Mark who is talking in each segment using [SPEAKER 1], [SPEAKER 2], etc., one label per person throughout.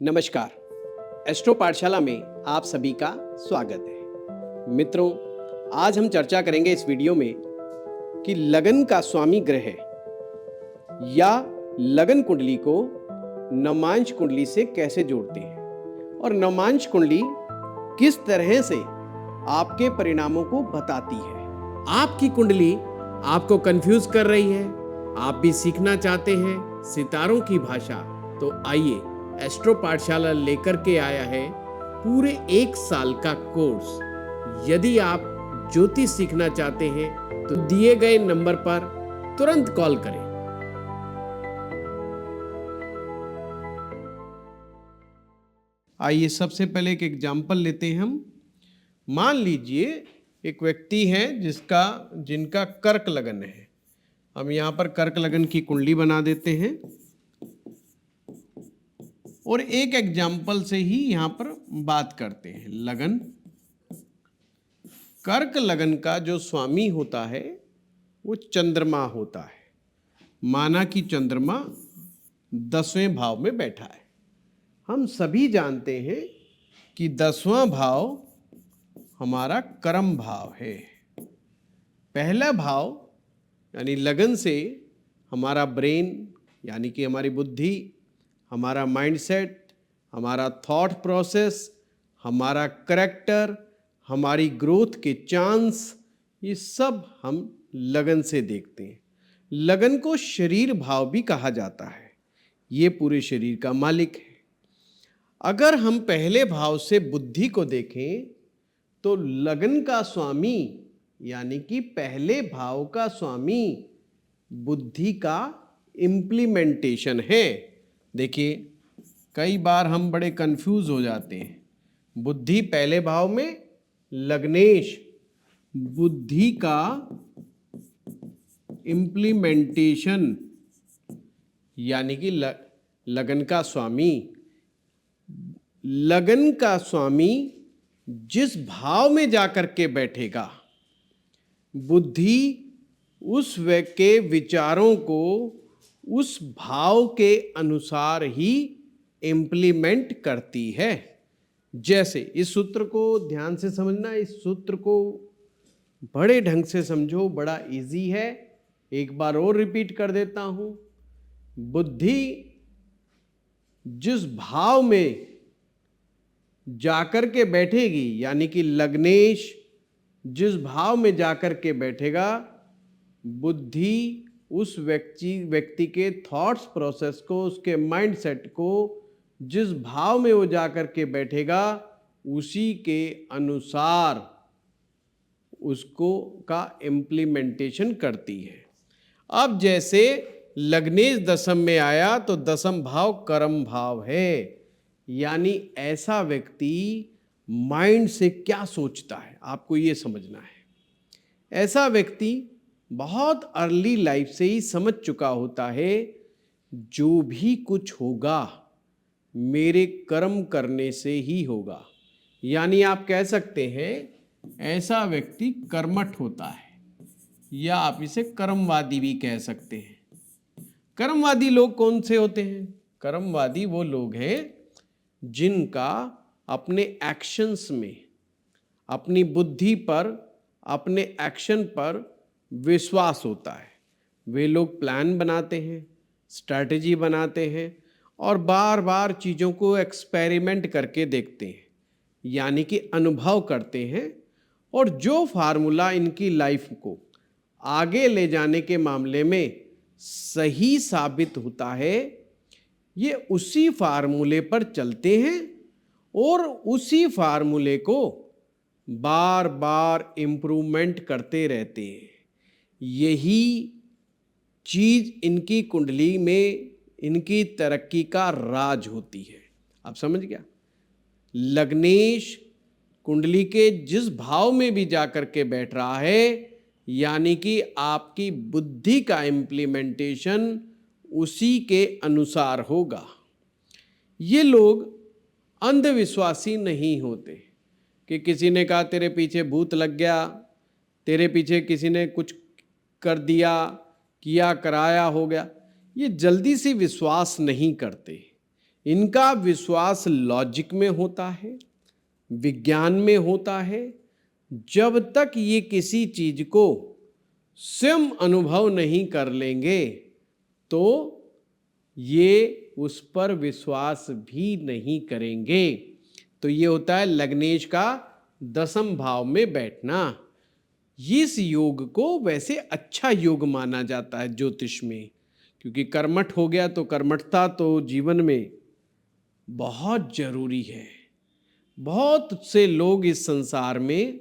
[SPEAKER 1] नमस्कार। एस्ट्रो पाठशाला में आप सभी का स्वागत है। मित्रों, आज हम चर्चा करेंगे इस वीडियो में कि लगन का स्वामी ग्रह या लगन कुंडली को नवांश कुंडली से कैसे जोड़ते हैं और नवांश कुंडली किस तरह से आपके परिणामों को बताती है। आपकी कुंडली आपको कंफ्यूज कर रही है, आप भी सीखना चाहते हैं सितारों की भाषा, तो आइए एस्ट्रो पाठशाला लेकर के आया है पूरे 1 साल का कोर्स। यदि आप ज्योतिष सीखना चाहते हैं तो दिए गए नंबर पर तुरंत कॉल करें। आइए सबसे पहले एक एग्जाम्पल लेते हैं हम। मान लीजिए एक व्यक्ति है जिनका कर्क लगन है। हम यहाँ पर कर्क लगन की कुंडली बना देते हैं और एक एग्जाम्पल से ही यहाँ पर बात करते हैं। लगन, कर्क लगन का जो स्वामी होता है वो चंद्रमा होता है। माना कि चंद्रमा 10वें भाव में बैठा है। हम सभी जानते हैं कि 10वां भाव हमारा कर्म भाव है। पहला भाव यानी लगन से हमारा ब्रेन यानी कि हमारी बुद्धि, हमारा माइंडसेट, हमारा थॉट प्रोसेस, हमारा करैक्टर, हमारी ग्रोथ के चांस, ये सब हम लगन से देखते हैं। लगन को शरीर भाव भी कहा जाता है। ये पूरे शरीर का मालिक है। अगर हम पहले भाव से बुद्धि को देखें तो लगन का स्वामी यानी कि पहले भाव का स्वामी बुद्धि का इम्प्लीमेंटेशन है। देखिए, कई बार हम बड़े कंफ्यूज हो जाते हैं। बुद्धि पहले भाव में, लग्नेश बुद्धि का इम्प्लीमेंटेशन यानी कि लगन का स्वामी। लगन का स्वामी जिस भाव में जाकर के बैठेगा, बुद्धि उस के विचारों को उस भाव के अनुसार ही इम्प्लीमेंट करती है। जैसे इस सूत्र को ध्यान से समझना, इस सूत्र को बड़े ढंग से समझो, बड़ा इजी है। एक बार और रिपीट कर देता हूं। बुद्धि जिस भाव में जाकर के बैठेगी यानी कि लग्नेश जिस भाव में जाकर के बैठेगा, बुद्धि उस व्यक्ति के थॉट्स प्रोसेस को, उसके माइंडसेट को जिस भाव में वो जाकर के बैठेगा उसी के अनुसार उसको का इम्प्लीमेंटेशन करती है। अब जैसे लग्नेश 10th में आया तो 10th भाव कर्म भाव है। यानी ऐसा व्यक्ति माइंड से क्या सोचता है, आपको ये समझना है। ऐसा व्यक्ति बहुत अर्ली लाइफ से ही समझ चुका होता है जो भी कुछ होगा मेरे कर्म करने से ही होगा। यानी आप कह सकते हैं ऐसा व्यक्ति कर्मठ होता है या आप इसे कर्मवादी भी कह सकते हैं। कर्मवादी लोग कौन से होते हैं? कर्मवादी वो लोग हैं जिनका अपने एक्शंस में, अपनी बुद्धि पर, अपने एक्शन पर विश्वास होता है। वे लोग प्लान बनाते हैं, स्ट्रैटेजी बनाते हैं और बार बार चीज़ों को एक्सपेरिमेंट करके देखते हैं, यानी कि अनुभव करते हैं। और जो फार्मूला इनकी लाइफ को आगे ले जाने के मामले में सही साबित होता है, ये उसी फार्मूले पर चलते हैं और उसी फार्मूले को बार बार इम्प्रूवमेंट करते रहते हैं। यही चीज़ इनकी कुंडली में इनकी तरक्की का राज होती है। आप समझ गया? लग्नेश कुंडली के जिस भाव में भी जाकर के बैठ रहा है यानी कि आपकी बुद्धि का इम्प्लीमेंटेशन उसी के अनुसार होगा। ये लोग अंधविश्वासी नहीं होते कि किसी ने कहा तेरे पीछे भूत लग गया, तेरे पीछे किसी ने कुछ कर दिया, किया कराया, हो गया। ये जल्दी से विश्वास नहीं करते। इनका विश्वास लॉजिक में होता है, विज्ञान में होता है। जब तक ये किसी चीज को स्वयं अनुभव नहीं कर लेंगे तो ये उस पर विश्वास भी नहीं करेंगे। तो ये होता है लग्नेश का 10वें भाव में बैठना। इस योग को वैसे अच्छा योग माना जाता है ज्योतिष में, क्योंकि कर्मठ हो गया तो कर्मठता तो जीवन में बहुत जरूरी है। बहुत से लोग इस संसार में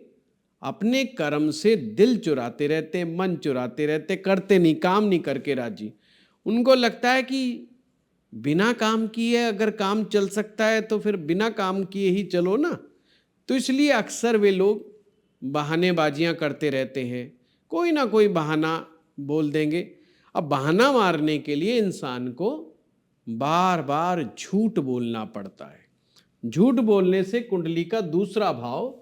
[SPEAKER 1] अपने कर्म से दिल चुराते रहते, मन चुराते रहते, करते नहीं, काम नहीं करके राजी। उनको लगता है कि बिना काम किए अगर काम चल सकता है तो फिर बिना काम किए ही चलो ना। तो इसलिए अक्सर वे लोग बहानेबाजियां करते रहते हैं, कोई ना कोई बहाना बोल देंगे। अब बहाना मारने के लिए इंसान को बार बार झूठ बोलना पड़ता है। झूठ बोलने से कुंडली का दूसरा भाव,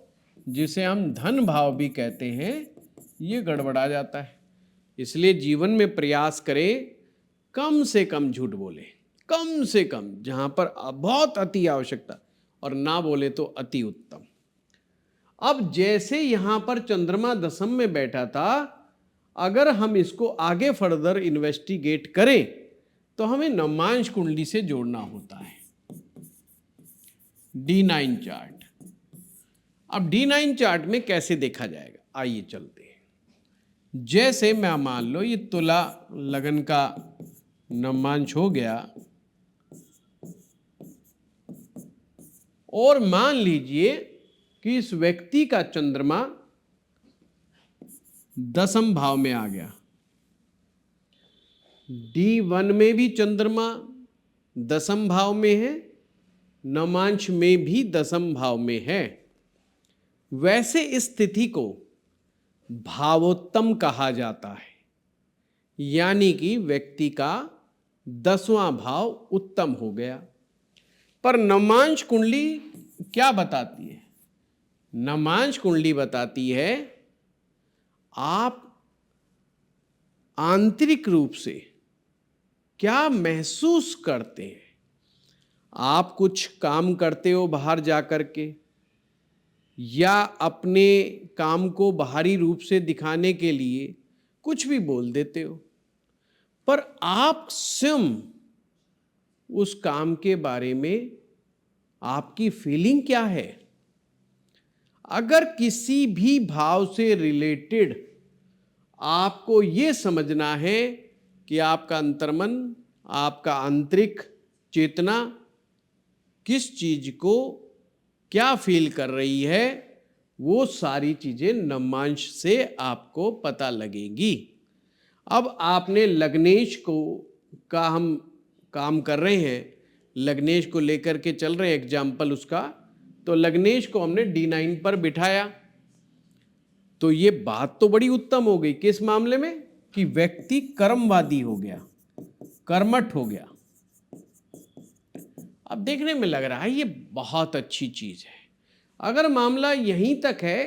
[SPEAKER 1] जिसे हम धन भाव भी कहते हैं, ये गड़बड़ा जाता है। इसलिए जीवन में प्रयास करें कम से कम झूठ बोले, कम से कम, जहां पर बहुत अति आवश्यकता, और ना बोले तो अति उत्तम। अब जैसे यहां पर चंद्रमा 10वें में बैठा था, अगर हम इसको आगे फर्दर इन्वेस्टिगेट करें तो हमें नवमांश कुंडली से जोड़ना होता है। D9 chart. अब D9 चार्ट में कैसे देखा जाएगा, आइए चलते हैं। जैसे मैं मान लो ये तुला लगन का नवमांश हो गया, और मान लीजिए कि इस व्यक्ति का चंद्रमा 10वें भाव में आ गया। D1 में भी चंद्रमा 10वें भाव में है, नवमांश में भी 10वें भाव में है। वैसे इस स्थिति को भावोत्तम कहा जाता है, यानी कि व्यक्ति का 10वां भाव उत्तम हो गया। पर नवमांश कुंडली क्या बताती है? नवमांश कुंडली बताती है आप आंतरिक रूप से क्या महसूस करते हैं। आप कुछ काम करते हो बाहर जाकर के, या अपने काम को बाहरी रूप से दिखाने के लिए कुछ भी बोल देते हो, पर आप स्वयं उस काम के बारे में आपकी फीलिंग क्या है? अगर किसी भी भाव से रिलेटेड आपको ये समझना है कि आपका अंतर्मन, आपका आंतरिक चेतना किस चीज को क्या फील कर रही है, वो सारी चीजें नवमांश से आपको पता लगेगी। अब आपने लग्नेश का हम काम कर रहे हैं, लग्नेश को लेकर के चल रहे हैं एग्जाम्पल उसका, तो लग्नेश को हमने D9 पर बिठाया। तो ये बात तो बड़ी उत्तम हो गई किस मामले में, कि व्यक्ति कर्मवादी हो गया, कर्मठ हो गया। अब देखने में लग रहा है ये बहुत अच्छी चीज है। अगर मामला यहीं तक है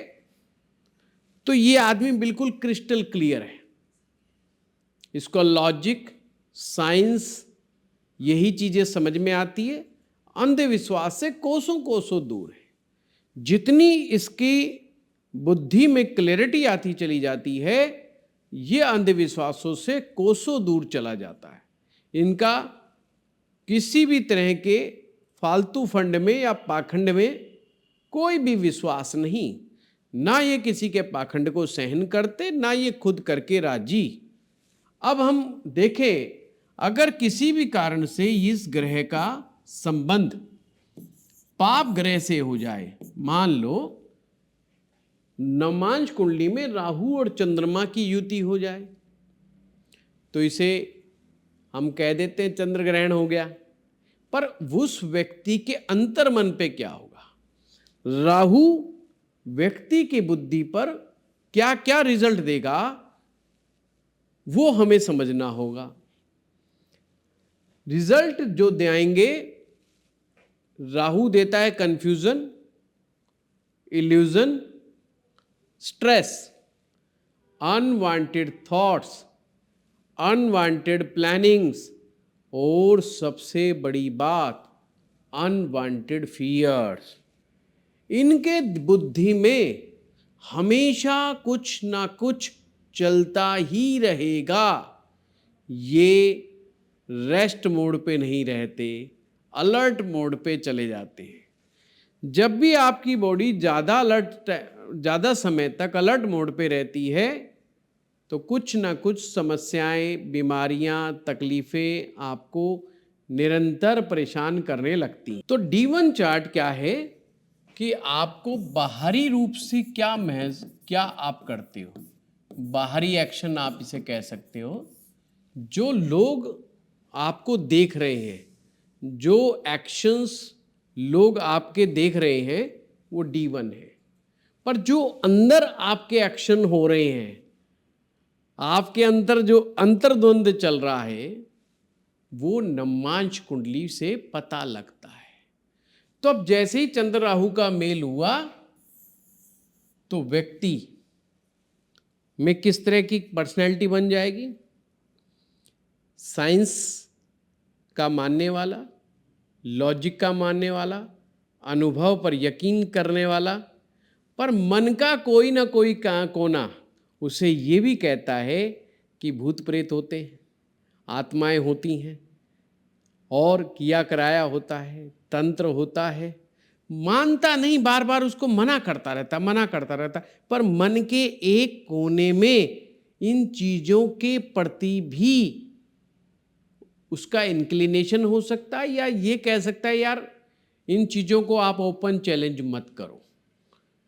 [SPEAKER 1] तो ये आदमी बिल्कुल क्रिस्टल क्लियर है, इसको लॉजिक, साइंस, यही चीजें समझ में आती है, अंधविश्वास से कोसों कोसों दूर है। जितनी इसकी बुद्धि में क्लैरिटी आती चली जाती है, ये अंधविश्वासों से कोसों दूर चला जाता है। इनका किसी भी तरह के फालतू फंड में या पाखंड में कोई भी विश्वास नहीं, ना ये किसी के पाखंड को सहन करते, ना ये खुद करके राजी। अब हम देखें, अगर किसी भी कारण से इस ग्रह का संबंध पाप ग्रह से हो जाए, मान लो नवमांश कुंडली में राहु और चंद्रमा की युति हो जाए, तो इसे हम कह देते हैं चंद्र ग्रहण हो गया। पर उस व्यक्ति के अंतर्मन पे क्या होगा? राहु व्यक्ति की बुद्धि पर क्या क्या रिजल्ट देगा, वो हमें समझना होगा। रिजल्ट जो देंगे, राहु देता है confusion, illusion, stress, unwanted thoughts, unwanted plannings, और सबसे बड़ी बात अनवांटेड फियर्स। इनके बुद्धि में हमेशा कुछ ना कुछ चलता ही रहेगा। ये रेस्ट मोड पे नहीं रहते, अलर्ट मोड पे चले जाते हैं। जब भी आपकी बॉडी ज़्यादा समय तक अलर्ट मोड पे रहती है तो कुछ ना कुछ समस्याएं, बीमारियां, तकलीफ़ें आपको निरंतर परेशान करने लगती हैं। तो D1 चार्ट क्या है कि आपको बाहरी रूप से क्या आप करते हो, बाहरी एक्शन आप इसे कह सकते हो। जो लोग आपको देख रहे हैं, जो एक्शंस लोग आपके देख रहे हैं, वो D1 है। पर जो अंदर आपके एक्शन हो रहे हैं, आपके अंदर जो अंतर्द्वंद चल रहा है, वो नमांश कुंडली से पता लगता है। तो अब जैसे ही चंद्र राहु का मेल हुआ तो व्यक्ति में किस तरह की पर्सनैलिटी बन जाएगी? साइंस का मानने वाला, लॉजिक का मानने वाला, अनुभव पर यकीन करने वाला, पर मन का कोई ना कोई कोना उसे ये भी कहता है कि भूत प्रेत होते हैं, आत्माएं होती हैं और किया कराया होता है, तंत्र होता है। मानता नहीं, बार बार उसको मना करता रहता, पर मन के एक कोने में इन चीज़ों के प्रति भी उसका इंक्लिनेशन हो सकता है, या ये कह सकता है यार इन चीज़ों को आप ओपन चैलेंज मत करो।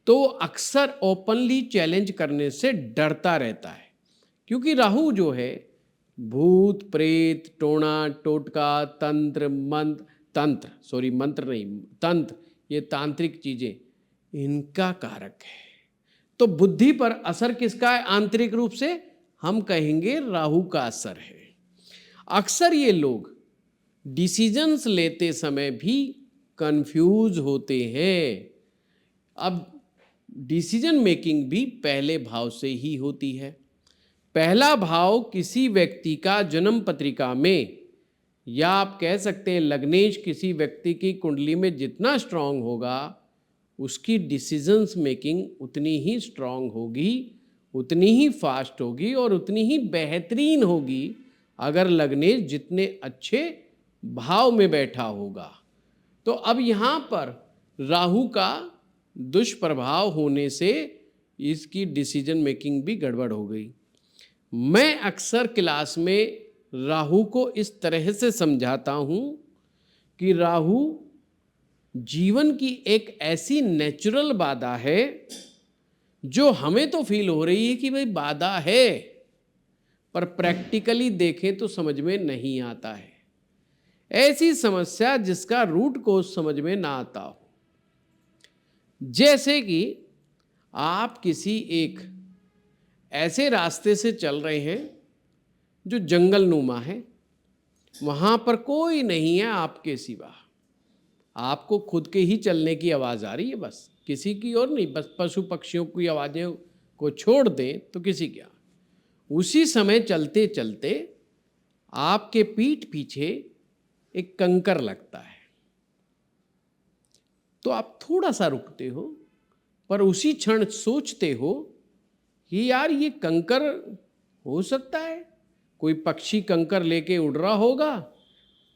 [SPEAKER 1] तो अक्सर ओपनली चैलेंज करने से डरता रहता है, क्योंकि राहु जो है भूत प्रेत, टोना टोटका, तंत्र तंत्र, ये तांत्रिक चीज़ें, इनका कारक है। तो बुद्धि पर असर किसका है? आंतरिक रूप से हम कहेंगे राहु का असर है। अक्सर ये लोग डिसीजंस लेते समय भी कंफ्यूज होते हैं। अब डिसीजन मेकिंग भी पहले भाव से ही होती है। पहला भाव किसी व्यक्ति का जन्म पत्रिका में, या आप कह सकते हैं लग्नेश किसी व्यक्ति की कुंडली में जितना स्ट्रांग होगा, उसकी डिसीजंस मेकिंग उतनी ही स्ट्रांग होगी, उतनी ही फास्ट होगी और उतनी ही बेहतरीन होगी अगर लग्नेश जितने अच्छे भाव में बैठा होगा। तो अब यहाँ पर राहु का दुष्प्रभाव होने से इसकी डिसीजन मेकिंग भी गड़बड़ हो गई। मैं अक्सर क्लास में राहु को इस तरह से समझाता हूँ कि राहु जीवन की एक ऐसी नेचुरल बाधा है जो हमें तो फील हो रही है कि भाई बाधा है, पर प्रैक्टिकली देखें तो समझ में नहीं आता है। ऐसी समस्या जिसका रूट कोज समझ में ना आता हो। जैसे कि आप किसी एक ऐसे रास्ते से चल रहे हैं जो जंगल नुमा है, वहाँ पर कोई नहीं है आपके सिवा, आपको खुद के ही चलने की आवाज़ आ रही है, बस किसी की और नहीं, बस पशु पक्षियों की आवाज़ें को छोड़ दें तो किसी क्या। उसी समय चलते चलते आपके पीठ पीछे एक कंकर लगता है, तो आप थोड़ा सा रुकते हो, पर उसी क्षण सोचते हो कि यार ये कंकर हो सकता है कोई पक्षी कंकर लेके उड़ रहा होगा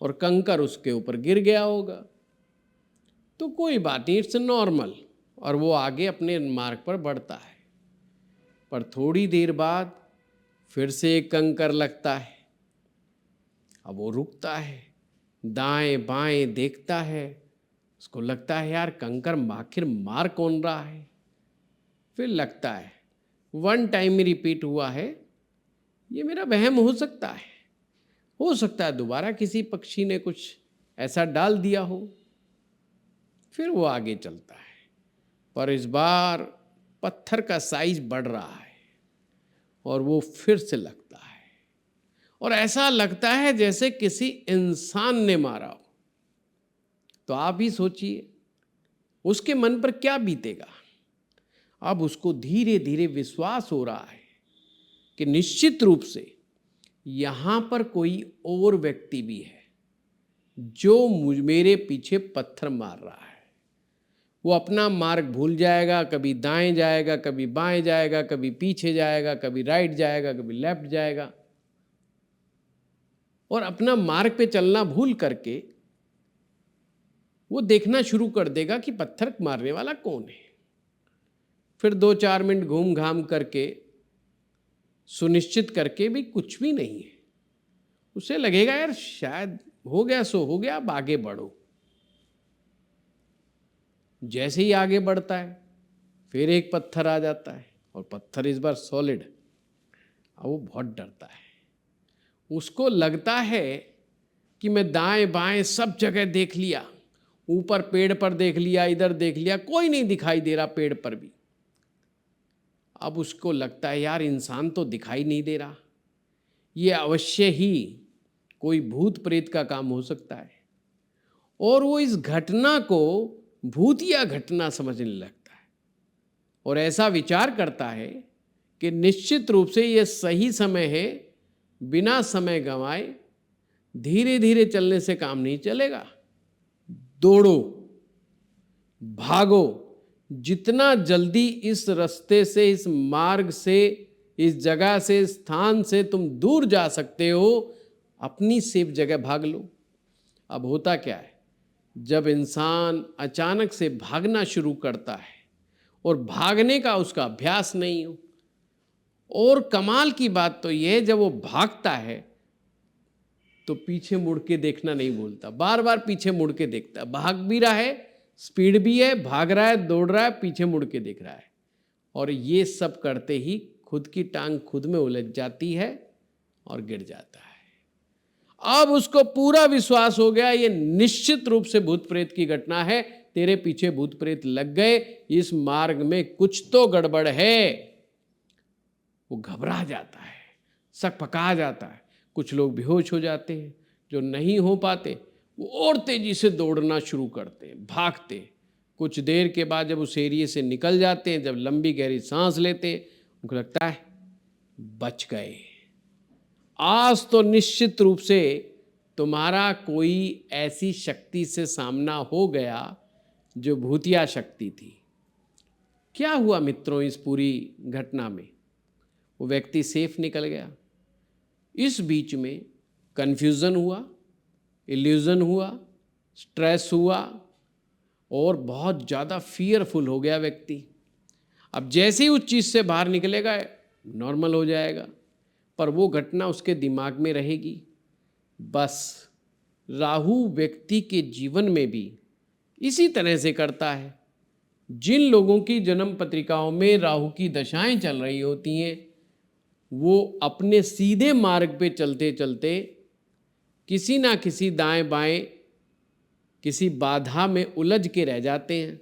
[SPEAKER 1] और कंकर उसके ऊपर गिर गया होगा, तो कोई बात नहीं, इट्स नॉर्मल, और वो आगे अपने मार्ग पर बढ़ता है। पर थोड़ी देर बाद फिर से एक कंकर लगता है, अब वो रुकता है, दाएं बाएं देखता है, उसको लगता है यार कंकर आखिर मार कौन रहा है। फिर लगता है 1 टाइम में रिपीट हुआ है, ये मेरा वहम हो सकता है दोबारा किसी पक्षी ने कुछ ऐसा डाल दिया हो। फिर वो आगे चलता है, पर इस बार पत्थर का साइज बढ़ रहा है और वो फिर से लगता है, और ऐसा लगता है जैसे किसी इंसान ने मारा हो। तो आप ही सोचिए उसके मन पर क्या बीतेगा। अब उसको धीरे धीरे विश्वास हो रहा है कि निश्चित रूप से यहाँ पर कोई और व्यक्ति भी है, जो मेरे पीछे पत्थर मार रहा है। वो अपना मार्ग भूल जाएगा, कभी दाएं जाएगा, कभी बाएं जाएगा, कभी पीछे जाएगा, कभी राइट जाएगा, कभी लेफ्ट जाएगा, और अपना मार्ग पे चलना भूल करके वो देखना शुरू कर देगा कि पत्थर मारने वाला कौन है। फिर 2-4 मिनट घूम घाम करके सुनिश्चित करके भी कुछ भी नहीं है, उसे लगेगा यार शायद हो गया सो हो गया, अब आगे बढ़ो। जैसे ही आगे बढ़ता है फिर एक पत्थर आ जाता है, और पत्थर इस बार सॉलिड। अब वो बहुत डरता है। उसको लगता है कि मैं दाएं बाएं सब जगह देख लिया, ऊपर पेड़ पर देख लिया, इधर देख लिया, कोई नहीं दिखाई दे रहा पेड़ पर भी। अब उसको लगता है यार इंसान तो दिखाई नहीं दे रहा, ये अवश्य ही कोई भूत प्रेत का काम हो सकता है। और वो इस घटना को भूतिया घटना समझने लगता है, और ऐसा विचार करता है कि निश्चित रूप से ये सही समय है, बिना समय गंवाए धीरे धीरे चलने से काम नहीं चलेगा। दौड़ो, भागो, जितना जल्दी इस रास्ते से, इस मार्ग से, इस जगह से, स्थान से तुम दूर जा सकते हो, अपनी सेफ जगह भाग लो। अब होता क्या है, जब इंसान अचानक से भागना शुरू करता है और भागने का उसका अभ्यास नहीं हो, और कमाल की बात तो यह है जब वो भागता है तो पीछे मुड़ के देखना नहीं भूलता, बार बार पीछे मुड़ के देखता है। भाग भी रहा है, स्पीड भी है, भाग रहा है, दौड़ रहा है, पीछे मुड़ के देख रहा है, और ये सब करते ही खुद की टांग खुद में उलझ जाती है और गिर जाता है। अब उसको पूरा विश्वास हो गया ये निश्चित रूप से भूत प्रेत की घटना है, तेरे पीछे भूत प्रेत लग गए, इस मार्ग में कुछ तो गड़बड़ है। वो घबरा जाता है, सकपका जाता है। कुछ लोग बेहोश हो जाते हैं, जो नहीं हो पाते वो और तेजी से दौड़ना शुरू करते हैं, भागते। कुछ देर के बाद जब उस एरिया से निकल जाते हैं, जब लंबी गहरी सांस लेते हैं, उनको लगता है बच गए। आज तो निश्चित रूप से तुम्हारा कोई ऐसी शक्ति से सामना हो गया जो भूतिया शक्ति थी। क्या हुआ मित्रों इस पूरी घटना में? वो व्यक्ति सेफ निकल गया। इस बीच में कन्फ्यूज़न हुआ, इल्यूज़न हुआ, स्ट्रेस हुआ, और बहुत ज़्यादा फियरफुल हो गया व्यक्ति। अब जैसे ही उस चीज़ से बाहर निकलेगा नॉर्मल हो जाएगा, पर वो घटना उसके दिमाग में रहेगी। बस राहु व्यक्ति के जीवन में भी इसी तरह से करता है। जिन लोगों की जन्म पत्रिकाओं में राहु की दशाएं चल रही होती हैं, वो अपने सीधे मार्ग पे चलते चलते किसी ना किसी दाएं बाएं किसी बाधा में उलझ के रह जाते हैं,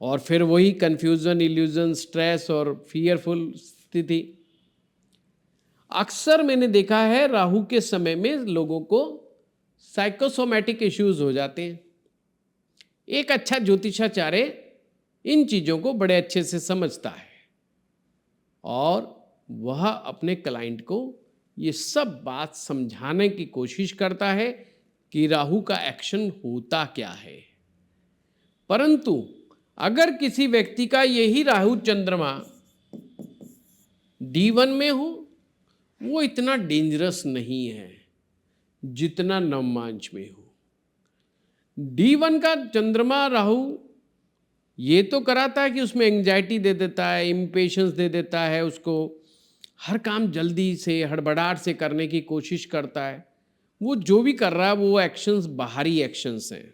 [SPEAKER 1] और फिर वही कन्फ्यूज़न, इल्यूज़न, स्ट्रेस और फियरफुल स्थिति। अक्सर मैंने देखा है राहु के समय में लोगों को साइकोसोमैटिक इश्यूज हो जाते हैं। एक अच्छा ज्योतिषाचार्य इन चीज़ों को बड़े अच्छे से समझता है, और वह अपने क्लाइंट को ये सब बात समझाने की कोशिश करता है कि राहु का एक्शन होता क्या है। परंतु अगर किसी व्यक्ति का यही राहु चंद्रमा D1 में हो, वो इतना डेंजरस नहीं है जितना नवमांश में हो। D1 का चंद्रमा राहु ये तो कराता है कि उसमें एंग्जाइटी दे देता है, इम्पेशंस दे देता है, उसको हर काम जल्दी से हड़बड़ाहट से करने की कोशिश करता है। वो जो भी कर रहा है वो एक्शंस बाहरी एक्शंस हैं,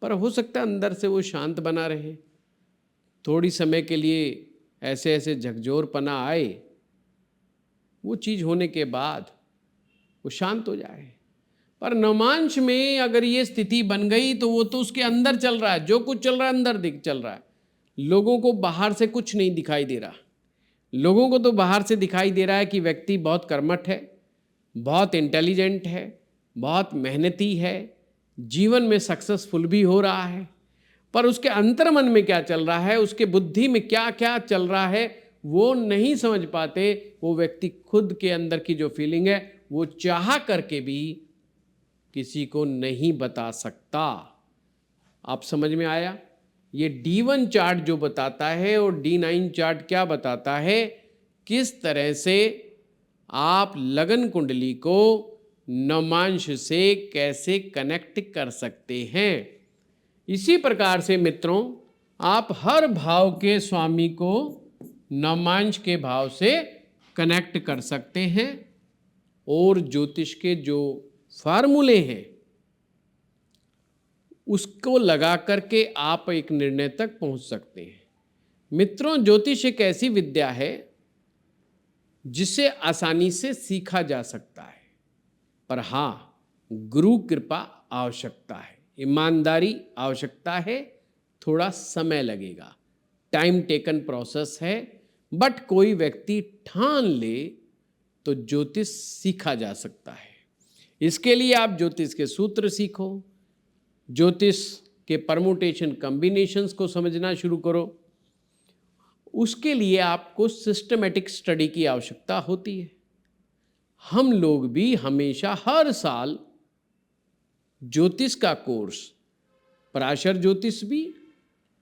[SPEAKER 1] पर हो सकता है अंदर से वो शांत बना रहे। थोड़ी समय के लिए ऐसे ऐसे झकझोरपना आए, वो चीज़ होने के बाद वो शांत हो जाए। पर नवमांश में अगर ये स्थिति बन गई तो वो तो उसके अंदर चल रहा है, जो कुछ चल रहा है अंदर चल रहा है। लोगों को बाहर से कुछ नहीं दिखाई दे रहा। लोगों को तो बाहर से दिखाई दे रहा है कि व्यक्ति बहुत कर्मठ है, बहुत इंटेलिजेंट है, बहुत मेहनती है, जीवन में सक्सेसफुल भी हो रहा है, पर उसके अंतर्मन में क्या चल रहा है, उसके बुद्धि में क्या क्या चल रहा है, वो नहीं समझ पाते। वो व्यक्ति खुद के अंदर की जो फीलिंग है वो चाह करके भी किसी को नहीं बता सकता। आप समझ में आया? ये D1 चार्ट जो बताता है और D9 चार्ट क्या बताता है, किस तरह से आप लगन कुंडली को नवमांश से कैसे कनेक्ट कर सकते हैं। इसी प्रकार से मित्रों, आप हर भाव के स्वामी को नवमांश के भाव से कनेक्ट कर सकते हैं और ज्योतिष के जो फार्मूले हैं उसको लगा करके आप एक निर्णय तक पहुंच सकते हैं। मित्रों, ज्योतिष एक ऐसी विद्या है जिसे आसानी से सीखा जा सकता है, पर हाँ, गुरु कृपा आवश्यकता है, ईमानदारी आवश्यकता है, थोड़ा समय लगेगा, टाइम टेकन प्रोसेस है। बट कोई व्यक्ति ठान ले तो ज्योतिष सीखा जा सकता है। इसके लिए आप ज्योतिष के सूत्र सीखो, ज्योतिष के परमुटेशन कॉम्बिनेशंस को समझना शुरू करो। उसके लिए आपको सिस्टमेटिक स्टडी की आवश्यकता होती है। हम लोग भी हमेशा हर साल ज्योतिष का कोर्स, पराशर ज्योतिष भी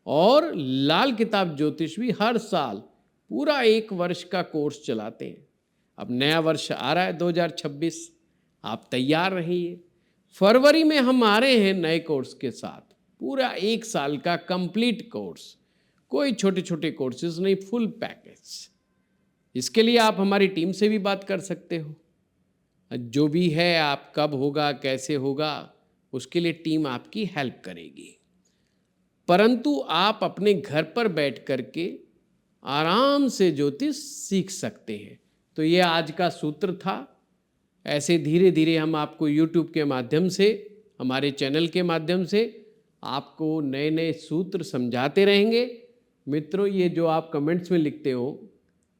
[SPEAKER 1] और लाल किताब ज्योतिष भी हर साल पूरा 1 वर्ष का कोर्स चलाते हैं। अब नया वर्ष आ रहा है 2026, आप तैयार रहिए। फरवरी में हम आ रहे हैं नए कोर्स के साथ, पूरा 1 साल का कंप्लीट कोर्स, कोई छोटे छोटे कोर्सेज नहीं, फुल पैकेज। इसके लिए आप हमारी टीम से भी बात कर सकते हो। जो भी है, आप कब होगा, कैसे होगा, उसके लिए टीम आपकी हेल्प करेगी। परंतु आप अपने घर पर बैठ करके आराम से ज्योतिष सीख सकते हैं। तो ये आज का सूत्र था। ऐसे धीरे धीरे हम आपको YouTube के माध्यम से, हमारे चैनल के माध्यम से आपको नए नए सूत्र समझाते रहेंगे। मित्रों, ये जो आप कमेंट्स में लिखते हो,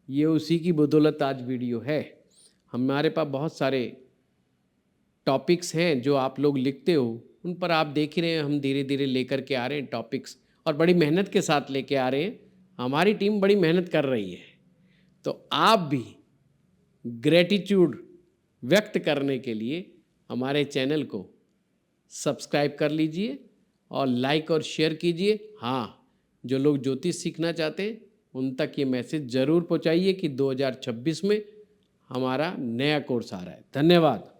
[SPEAKER 1] ये उसी की बदौलत आज वीडियो है। हमारे पास बहुत सारे टॉपिक्स हैं जो आप लोग लिखते हो, उन पर आप देख ही रहे हैं, हम धीरे धीरे लेकर के आ रहे हैं टॉपिक्स, और बड़ी मेहनत के साथ लेके आ रहे हैं। हमारी टीम बड़ी मेहनत कर रही है। तो आप भी ग्रेटिट्यूड व्यक्त करने के लिए हमारे चैनल को सब्सक्राइब कर लीजिए और लाइक और शेयर कीजिए। हाँ, जो लोग ज्योतिष सीखना चाहते हैं उन तक ये मैसेज ज़रूर पहुंचाइए कि 2026 में हमारा नया कोर्स आ रहा है। धन्यवाद।